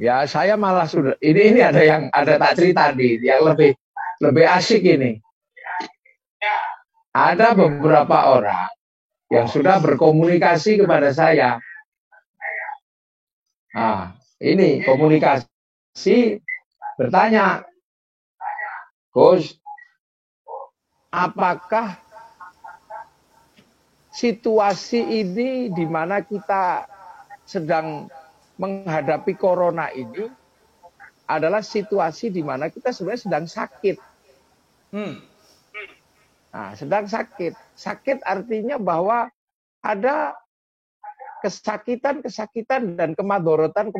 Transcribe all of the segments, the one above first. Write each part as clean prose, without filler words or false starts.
Ya saya malah sudah ini ada yang ada tak cerita nih yang lebih asik ini. Ada beberapa orang yang sudah berkomunikasi kepada saya. Nah, ini komunikasi bertanya, Gus, apakah situasi ini di mana kita sedang menghadapi corona ini adalah situasi di mana kita sebenarnya sedang sakit. Nah, sedang sakit. Sakit artinya bahwa ada kesakitan dan kemadorotan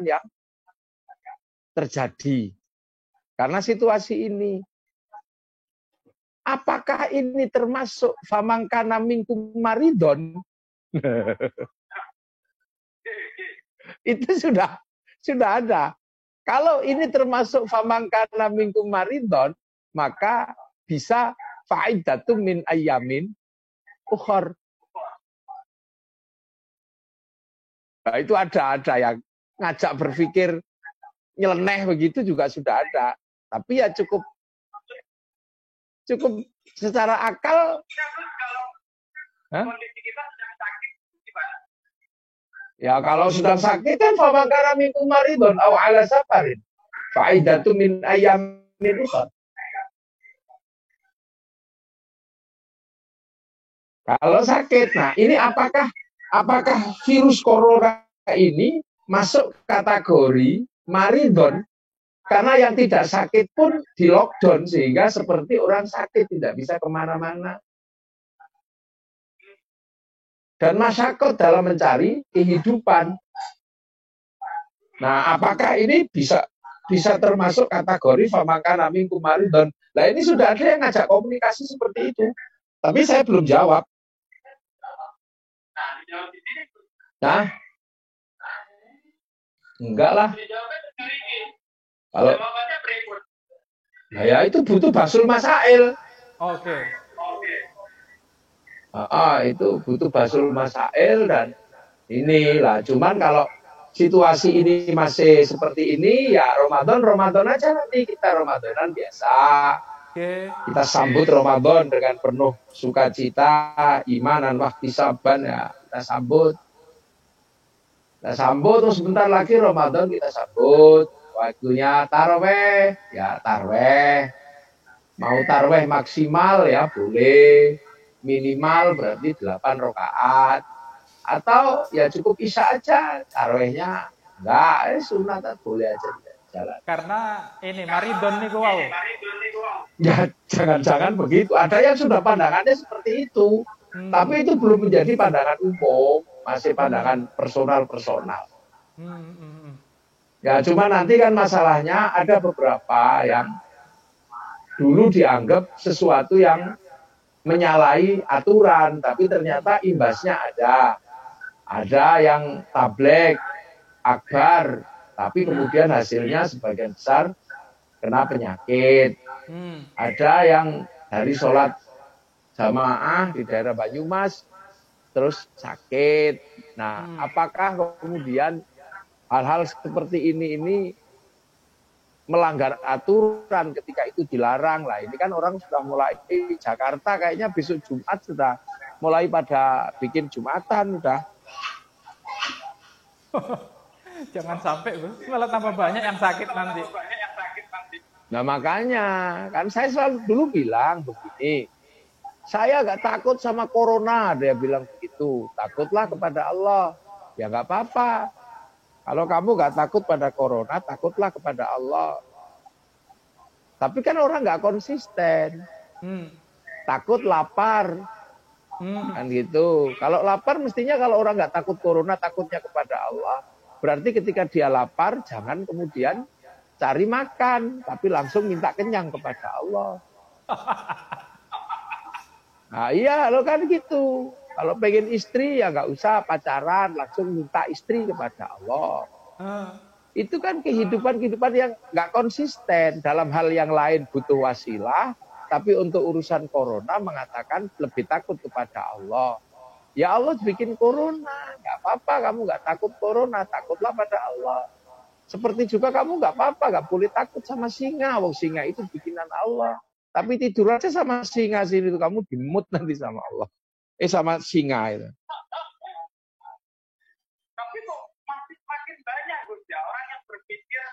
yang terjadi karena situasi ini. Apakah ini termasuk famangkana minkum maridon? Itu sudah ada. Kalau ini termasuk famangkana minkum maridon, maka bisa faidatum min ayyamin ukhor. Nah, itu ada yang ngajak berpikir nyeleneh begitu juga sudah ada. Tapi ya cukup secara akal. Kondisi kita sedang sakit gimana? Ya kalau sedang sakit kan famangkana minkum maridon aw ala safarin faidatum min ayyamin ukhor. Kalau sakit, nah ini apakah virus corona ini masuk kategori maridon? Karena yang tidak sakit pun di lockdown sehingga seperti orang sakit tidak bisa kemana-mana. Dan masyarakat dalam mencari kehidupan. Nah, apakah ini bisa termasuk kategori famangkana minkum maridon? Nah, ini sudah ada yang ngajak komunikasi seperti itu. Tapi saya belum jawab. Nah, enggak lah. Kalau ya itu butuh basul masail. Oke. Itu butuh basul masail dan inilah. Cuman kalau situasi ini masih seperti ini, ya Ramadan aja nanti kita Ramadanan biasa. Kita sambut Ramadan dengan penuh sukacita, iman dan wahtisaban ya kita sambut. Terus sebentar lagi Ramadan kita sambut. Waktunya taraweh, ya taraweh. Mau taraweh maksimal ya boleh. Minimal berarti 8 rakaat. Atau ya cukup isya aja. Tarawehnya enggak, sunat boleh aja jalan. Karena ini maridon nih wow. Ya jangan-jangan begitu. Ada yang sudah pandangannya seperti itu. Tapi itu belum menjadi pandangan umum. Masih pandangan personal. Ya cuma nanti kan masalahnya ada beberapa yang dulu dianggap sesuatu yang menyalahi aturan, tapi ternyata imbasnya ada. Ada yang tablek, akbar, tapi kemudian hasilnya sebagian besar kena penyakit. Ada yang dari sholat jamaah di daerah Banyumas terus sakit. Nah, apakah kemudian hal-hal seperti ini melanggar aturan ketika itu dilarang lah. Ini kan orang sudah mulai Jakarta kayaknya besok Jumat sudah mulai pada bikin Jumatan udah. Jangan sampai malah tambah banyak yang sakit nanti. Nah makanya kan saya selalu dulu bilang begini, saya gak takut sama corona, dia bilang begitu. Takutlah kepada Allah. Ya gak apa-apa. Kalau kamu gak takut pada corona, takutlah kepada Allah. Tapi kan orang gak konsisten. Takut lapar. Kan gitu. Kalau lapar mestinya kalau orang gak takut corona, takutnya kepada Allah. Berarti ketika dia lapar, jangan kemudian cari makan. Tapi langsung minta kenyang kepada Allah. Nah iya lo kan gitu. Kalau pengen istri ya nggak usah pacaran, langsung minta istri kepada Allah. Itu kan kehidupan yang nggak konsisten. Dalam hal yang lain butuh wasilah, tapi untuk urusan corona mengatakan lebih takut kepada Allah. Ya Allah bikin corona, nggak apa-apa kamu nggak takut corona, takutlah pada Allah. Seperti juga kamu nggak apa-apa, nggak boleh takut sama singa. Wong singa itu bikinan Allah. Tapi tidur aja sama singa sini itu kamu dimut nanti sama Allah. Sama singa itu. Tapi kok makin banyak Gus ya orang yang berpikir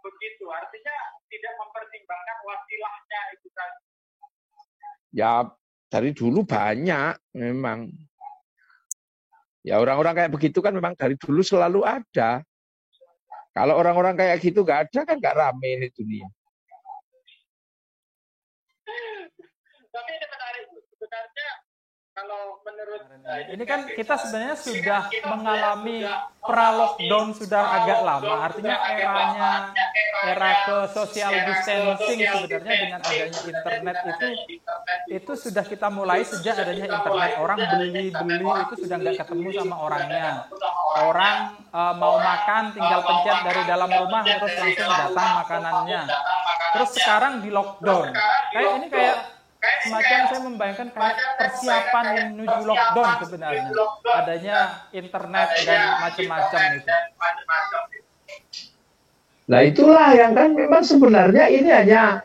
begitu. Artinya tidak mempertimbangkan wasilahnya itu kan. Ya dari dulu banyak memang. Ya orang-orang kayak begitu kan memang dari dulu selalu ada. Kalau orang-orang kayak gitu nggak ada kan nggak rame di dunia. Tapi ini menarik sebenarnya kalau menurut ini kan kita sebenarnya sudah mengalami pra-lockdown sudah agak lama. Artinya era ke social distancing sebenarnya dengan adanya internet itu sudah kita mulai sejak adanya internet. Orang beli itu sudah nggak ketemu sama orangnya. Orang mau makan tinggal pencet dari dalam rumah terus langsung datang makanannya. Terus sekarang di lockdown. Kayak semacam saya membayangkan kayak persiapan menuju lockdown sebenarnya. Adanya internet dan macam-macam itu. Nah itulah yang kan memang sebenarnya ini hanya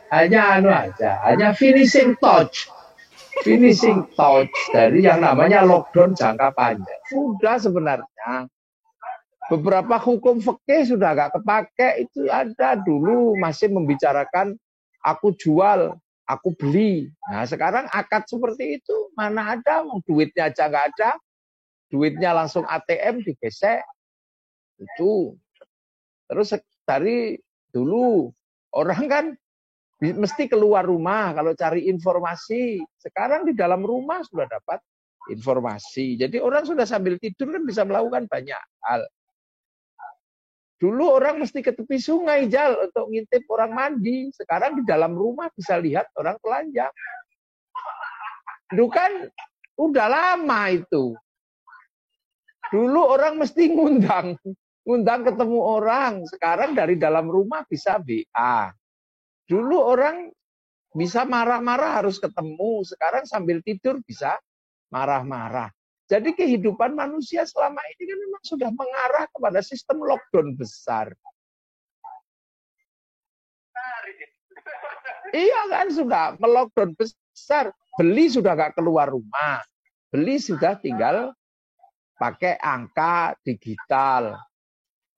finishing touch dari yang namanya lockdown jangka panjang. Sudah sebenarnya beberapa hukum fikih sudah agak kepake, itu ada dulu masih membicarakan aku jual, aku beli. Nah sekarang akad seperti itu mana ada, duitnya aja nggak ada, duitnya langsung ATM digesek itu. Terus dari dulu orang kan mesti keluar rumah kalau cari informasi. Sekarang di dalam rumah sudah dapat informasi. Jadi orang sudah sambil tidur kan bisa melakukan banyak hal. Dulu orang mesti ke tepi sungai Jal untuk ngintip orang mandi. Sekarang di dalam rumah bisa lihat orang telanjang. Dulu kan udah lama itu. Dulu orang mesti ngundang ketemu orang. Sekarang dari dalam rumah bisa WA. Dulu orang bisa marah-marah harus ketemu. Sekarang sambil tidur bisa marah-marah. Jadi kehidupan manusia selama ini kan memang sudah mengarah kepada sistem lockdown besar. Iya kan sudah melockdown besar. Beli sudah nggak keluar rumah. Beli sudah tinggal pakai angka digital.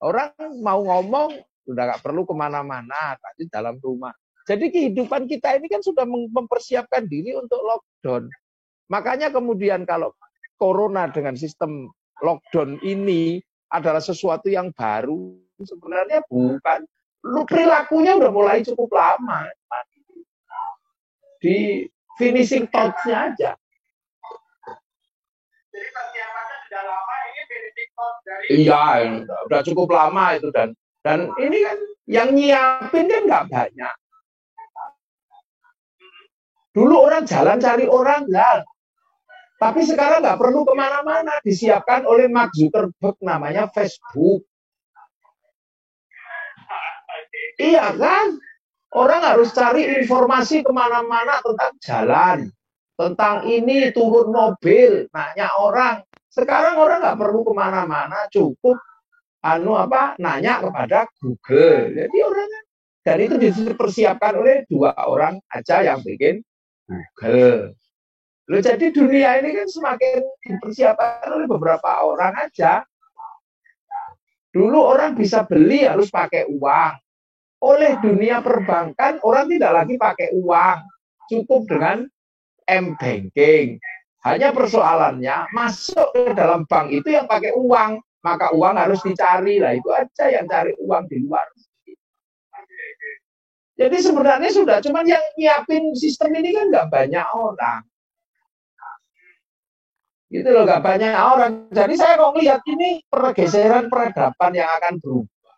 Orang mau ngomong sudah nggak perlu kemana-mana, tapi dalam rumah. Jadi kehidupan kita ini kan sudah mempersiapkan diri untuk lockdown. Makanya kemudian kalau corona dengan sistem lockdown ini adalah sesuatu yang baru, sebenarnya bukan. Perilakunya udah mulai cukup lama. Di finishing touch-nya aja. Jadi persiapannya sudah lama, ini finishing touch dari... Iya, udah cukup lama itu. Dan ini kan yang nyiapin kan nggak banyak. Dulu orang jalan cari orang, ya. Tapi sekarang nggak perlu kemana-mana, disiapkan oleh Mark Zuckerberg namanya Facebook. Iya kan? Orang harus cari informasi kemana-mana tentang jalan, tentang ini turun mobil, nanya orang. Sekarang orang nggak perlu kemana-mana, cukup nanya kepada Google. Jadi orang dan itu dipersiapkan oleh 2 orang aja yang bikin Google. Loh, jadi dunia ini kan semakin dipersiapkan oleh beberapa orang aja. Dulu orang bisa beli harus pakai uang. Oleh dunia perbankan orang tidak lagi pakai uang. Cukup dengan M-Banking. Hanya persoalannya masuk ke dalam bank itu yang pakai uang. Maka uang harus dicari. Lah itu aja yang cari uang di luar. Jadi sebenarnya sudah. Cuman yang nyiapin sistem ini kan nggak banyak orang. Gitu loh, gak banyak orang. Jadi saya kok lihat ini pergeseran peradaban yang akan berubah.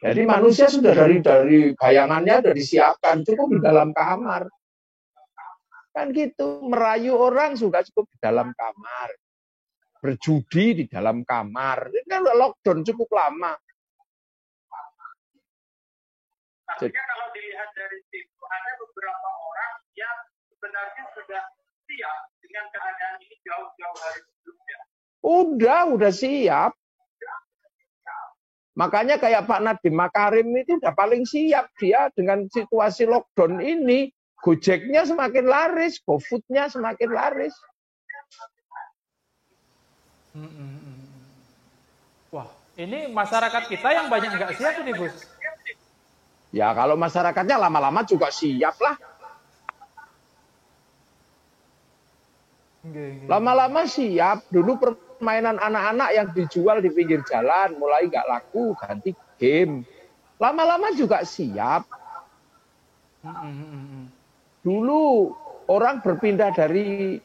Jadi manusia sudah dari bayangannya sudah disiapkan, cukup di dalam kamar. Kan gitu, merayu orang sudah cukup di dalam kamar. Berjudi di dalam kamar. Ini kan lockdown cukup lama. Artinya kalau dilihat dari situ, ada beberapa orang yang sebenarnya sudah siap dengan keadaan ini jauh-jauh hari sebelumnya. Udah siap. Makanya kayak Pak Nadiem Makarim itu udah paling siap dia dengan situasi lockdown ini. Gojeknya semakin laris, GoFood-nya semakin laris. Wah, ini masyarakat kita yang banyak nggak siap nih, Gus. Ya kalau masyarakatnya lama-lama juga siap lah. Lama-lama siap. Dulu permainan anak-anak yang dijual di pinggir jalan mulai nggak laku, ganti game. Lama-lama juga siap. Dulu orang berpindah dari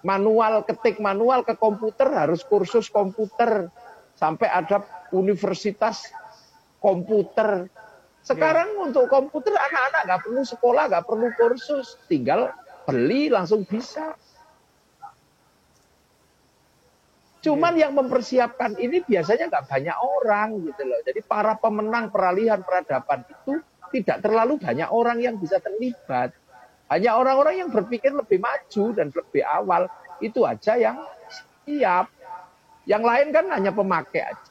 manual, ketik manual ke komputer, harus kursus komputer. Sampai ada universitas komputer. Sekarang untuk komputer anak-anak nggak perlu sekolah, nggak perlu kursus. Tinggal beli langsung bisa. Cuman yang mempersiapkan ini biasanya nggak banyak orang gitu loh. Jadi para pemenang peralihan peradaban itu tidak terlalu banyak orang yang bisa terlibat. Hanya orang-orang yang berpikir lebih maju dan lebih awal. Itu aja yang siap. Yang lain kan hanya pemakai aja.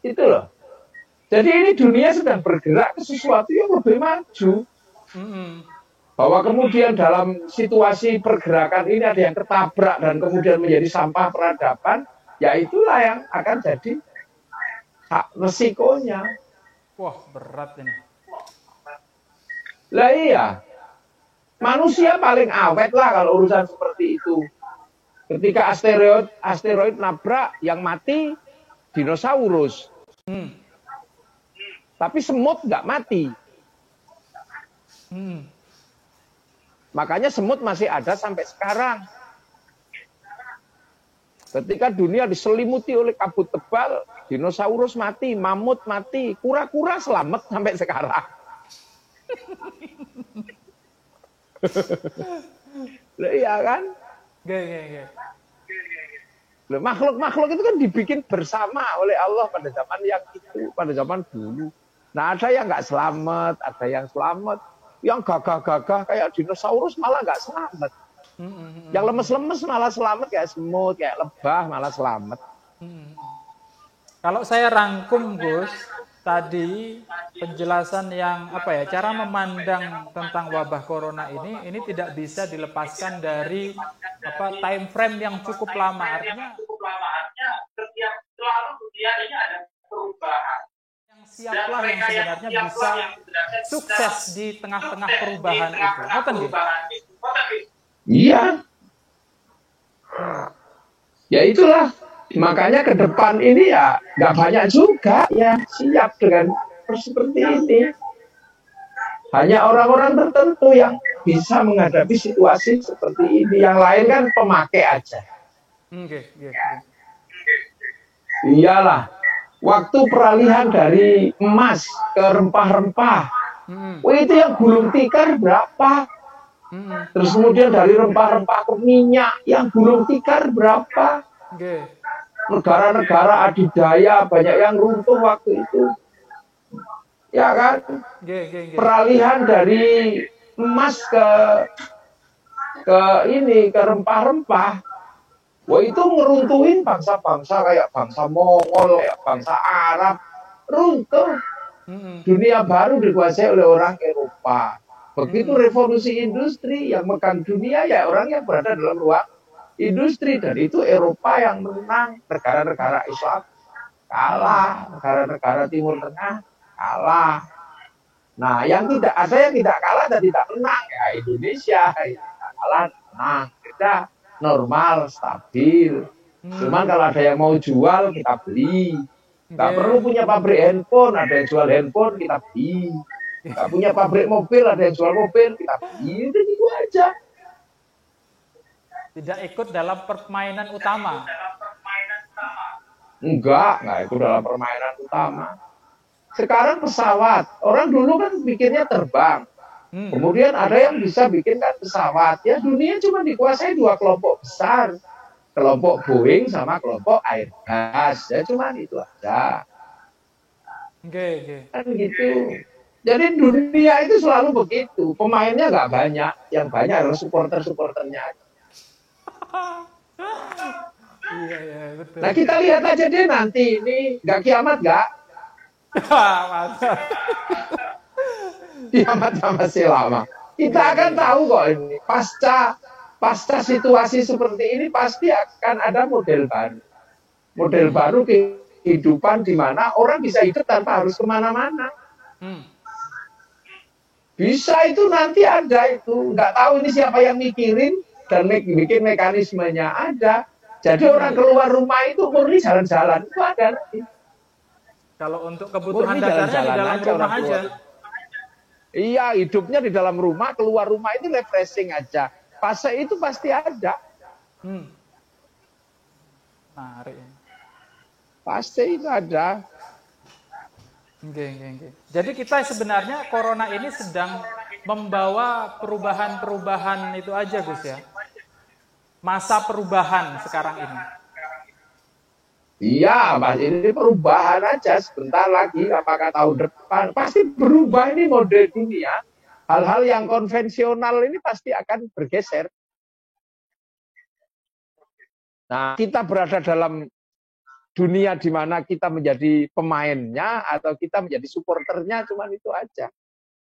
Itu loh. Jadi ini dunia sedang bergerak ke sesuatu yang lebih maju. Bahwa kemudian dalam situasi pergerakan ini ada yang tertabrak dan kemudian menjadi sampah peradaban, ya itulah yang akan jadi hak resikonya. Wah, berat ini. Lah iya, manusia paling awet lah kalau urusan seperti itu. Ketika asteroid nabrak, yang mati dinosaurus. Tapi semut nggak mati. Makanya semut masih ada sampai sekarang. Ketika dunia diselimuti oleh kabut tebal, dinosaurus mati, mamut mati, kura-kura selamat sampai sekarang. Loh, iya kan? Loh, makhluk-makhluk itu kan dibikin bersama oleh Allah pada zaman yang itu, pada zaman dulu. Nah, ada yang nggak selamat, ada yang selamat. Yang gagah-gagah kayak dinosaurus malah nggak selamat. Yang lemes-lemes malah selamat, kayak semut, kayak lebah malah selamat. Kalau saya rangkum, Gus, tadi penjelasan yang cara memandang tentang wabah corona ini tidak bisa dilepaskan dari time frame yang cukup lama. Artinya setiap selalu dunia ini ada perubahan. Siaplah yang sebenarnya bisa sukses di tengah-tengah perubahan itu. Ngoten nggih? Iya. Ya itulah. Makanya ke depan ini ya nggak banyak juga ya siap dengan seperti ini. Hanya orang-orang tertentu yang bisa menghadapi situasi seperti ini. Yang lain kan pemakai aja. Iyalah. Waktu peralihan dari emas ke rempah-rempah, itu yang gulung tikar berapa? Terus kemudian dari rempah-rempah ke minyak, yang gulung tikar berapa? Negara-negara adidaya banyak yang runtuh waktu itu, ya kan? Peralihan dari emas ke rempah-rempah. Wah, itu ngeruntuhin bangsa-bangsa kayak bangsa Mongol, kayak bangsa Arab. Runtuh. Dunia baru dikuasai oleh orang Eropa. Begitu revolusi industri yang megang dunia ya orang yang berada dalam ruang industri. Dan itu Eropa yang menang. Negara-negara Islam kalah. Negara-negara Timur Tengah kalah. Nah, yang tidak kalah dan tidak menang ya Indonesia. Kalah, menang. Kita normal, stabil. Cuman kalau ada yang mau jual, kita beli. Nggak perlu punya pabrik handphone, ada yang jual handphone, kita beli. Nggak punya pabrik mobil, ada yang jual mobil, kita beli. Itu gitu aja. Tidak ikut dalam permainan utama. Enggak ikut dalam permainan utama. Sekarang pesawat. Orang dulu kan pikirnya terbang. Kemudian ada yang bisa bikinkan pesawat. Ya dunia cuma dikuasai dua kelompok besar. Kelompok Boeing sama kelompok Airbus. Ya cuma itu aja. Kan gitu. Jadi dunia itu selalu begitu. Pemainnya nggak banyak. Yang banyak adalah supporter-supporternya. Iya, iya, betul. Nah kita lihat aja deh nanti ini nggak kiamat nggak? Mantap. Kiamatnya masih lama. Kita akan tahu kok ini pasca situasi seperti ini pasti akan ada model baru. Model baru kehidupan di mana orang bisa hidup tanpa harus kemana-mana. Bisa itu nanti ada itu. Nggak tahu ini siapa yang mikirin dan bikin mekanismenya ada. Jadi orang keluar rumah itu murni jalan-jalan. Itu ada nanti. Kalau untuk kebutuhan Murni dasarnya di jalan-jalan dalam aja rumah orang aja. keluar. Iya, hidupnya di dalam rumah, keluar rumah itu refreshing aja. Fase itu pasti ada. Menarik. Fase itu ada. Oke. Jadi kita sebenarnya corona ini sedang membawa perubahan-perubahan itu aja, Gus ya. Masa perubahan sekarang ini. Iya, Mas, ini perubahan aja sebentar lagi, apakah tahun depan pasti berubah ini model dunia. Hal-hal yang konvensional ini pasti akan bergeser. Nah, kita berada dalam dunia di mana kita menjadi pemainnya atau kita menjadi supporternya, cuman itu aja.